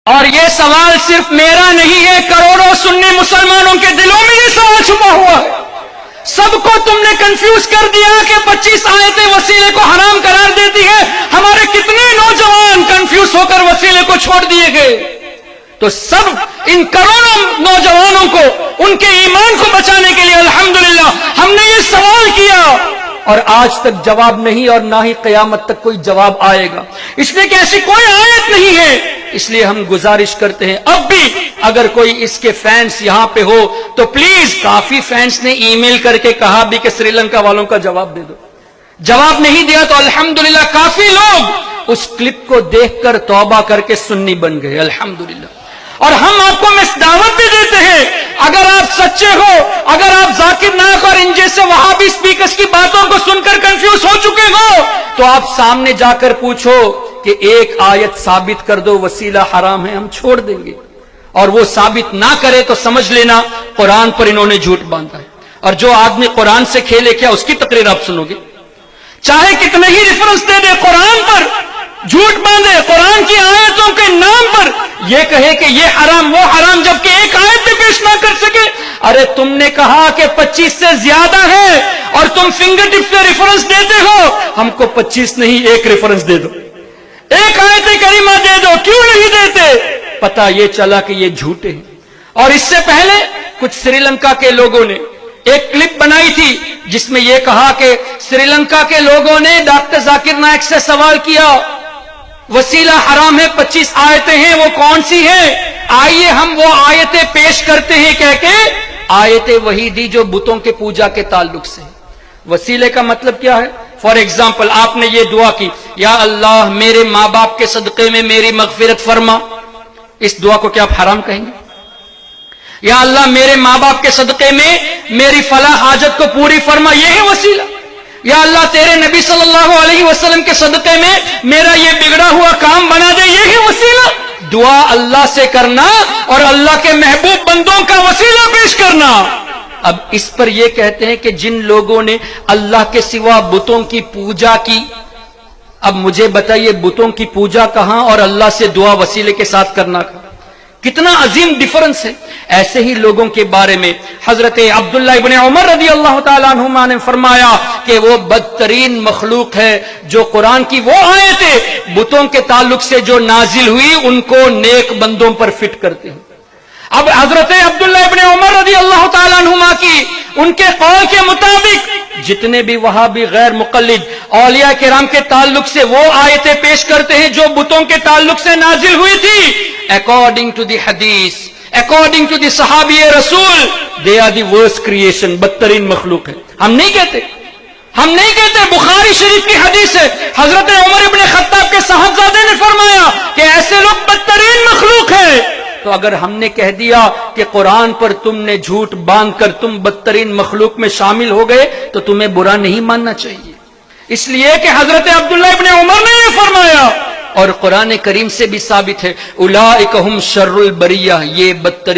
اور یہ سوال صرف میرا نہیں ہے، کروڑوں سنی مسلمانوں کے دلوں میں یہ سوال چھپا ہوا ہے۔ سب کو تم نے کنفیوز کر دیا کہ 25 آیتیں وسیلے کو حرام قرار دیتی ہے۔ ہمارے کتنے نوجوان کنفیوز ہو کر وسیلے کو چھوڑ دیے گئے۔ تو سب ان کروڑوں نوجوانوں کو ان کے ایمان کو بچانے کے لیے الحمدللہ ہم نے یہ سوال کیا، اور آج تک جواب نہیں، اور نہ ہی قیامت تک کوئی جواب آئے گا، اس لیے کہ ایسی کوئی آیت نہیں ہے۔ اس لیے ہم گزارش کرتے ہیں، اب بھی اگر کوئی اس کے فینس یہاں پہ ہو تو پلیز، کافی فینس نے ای میل کر کے کہا بھی کہ سری لنکا والوں کا جواب دے دو، جواب نہیں دیا تو الحمدللہ کافی لوگ اس کلپ کو دیکھ کر توبہ کر کے سنی بن گئے الحمدللہ۔ اور ہم آپ کو دعوت بھی دیتے ہیں، اگر آپ سچے ہو، اگر آپ ذاکر نائک اور ان جیسے وہابی اسپیکرز کی باتوں کو سن کر کنفیوز ہو چکے ہو، تو آپ سامنے جا کر پوچھو کہ ایک آیت ثابت کر دو وسیلہ حرام ہے، ہم چھوڑ دیں گے۔ اور وہ ثابت نہ کرے تو سمجھ لینا قرآن پر انہوں نے جھوٹ باندھا ہے۔ اور جو آدمی قرآن سے کھیلے، کیا اس کی تقریر آپ سنو گے؟ چاہے کتنے ہی ریفرنس دے دے قرآن پر، جھوٹ باندھے قرآن کی آیتوں کے نام پر، یہ کہے کہ یہ حرام وہ حرام، جبکہ ایک آیت بھی پیش نہ کر سکے۔ ارے تم نے کہا کہ 25 سے زیادہ ہے، اور تم فنگر ٹپ پہ ریفرنس دیتے ہو، ہم کو 25 نہیں ایک ریفرنس دے دو، ایک آیت کریمہ دے دو، کیوں نہیں دیتے؟ پتہ یہ چلا کہ یہ جھوٹے ہیں۔ اور اس سے پہلے کچھ سری لنکا کے لوگوں نے ایک کلپ بنائی تھی جس میں یہ کہا کہ سری لنکا کے لوگوں نے ڈاکٹر ذاکر نائک سے سوال کیا، وسیلہ حرام ہے، 25 آیتیں ہیں، وہ کون سی ہیں؟ آئیے ہم وہ آیتیں پیش کرتے ہیں، کہہ کے آیتیں وہی دی جو بتوں کے پوجا کے تعلق سے۔ وسیلے کا مطلب کیا ہے؟ فار ایگزامپل آپ نے یہ دعا کی، یا اللہ میرے ماں باپ کے صدقے میں میری مغفرت فرما، اس دعا کو کیا آپ حرام کہیں گے؟ یا اللہ میرے ماں باپ کے صدقے میں میری فلاح حاجت کو پوری فرما، یہ ہے وسیلہ۔ یا اللہ تیرے نبی صلی اللہ علیہ وسلم کے صدقے میں میرا یہ بگڑا ہوا کام بنا دے، یہ ہے وسیلہ۔ دعا اللہ سے کرنا اور اللہ کے محبوب بندوں کا وسیلہ پیش کرنا۔ اب اس پر یہ کہتے ہیں کہ جن لوگوں نے اللہ کے سوا بتوں کی پوجا کی، اب مجھے بتائیے بتوں کی پوجا کہاں اور اللہ سے دعا وسیلے کے ساتھ کرنا کہاں؟ کتنا عظیم ڈیفرنس ہے۔ ایسے ہی لوگوں کے بارے میں حضرت عبداللہ ابن عمر رضی اللہ تعالیٰ عنہما نے فرمایا کہ وہ بدترین مخلوق ہے جو قرآن کی وہ آیتیں بتوں کے تعلق سے جو نازل ہوئی ان کو نیک بندوں پر فٹ کرتے ہیں۔ اب حضرت عبداللہ ابن عمر رضی اللہ تعالیٰ عنہما کی ان کے قول کے مطابق جتنے بھی وہابی غیر مقلد اولیاء کرام کے تعلق سے وہ آیتیں پیش کرتے ہیں جو بتوں کے تعلق سے نازل ہوئی تھی، according to the hadith, according to the صحابی رسول, they are the worst creation، بدترین مخلوق ہے۔ ہم نہیں کہتے، بخاری شریف کی حدیث ہے، حضرت عمر ابن خطاب کے صاحبزادے نے فرمایا کہ ایسے لوگ بدترین مخلوق ہیں۔ تو اگر ہم نے کہہ دیا کہ قرآن پر تم نے جھوٹ باندھ کر تم بدترین مخلوق میں شامل ہو گئے تو تمہیں برا نہیں ماننا چاہیے، اس لیے کہ حضرت عبداللہ ابن عمر نے یہ فرمایا، اور قرآن کریم سے بھی ثابت ہے، اولئک ھم شر البریہ، یہ بدترین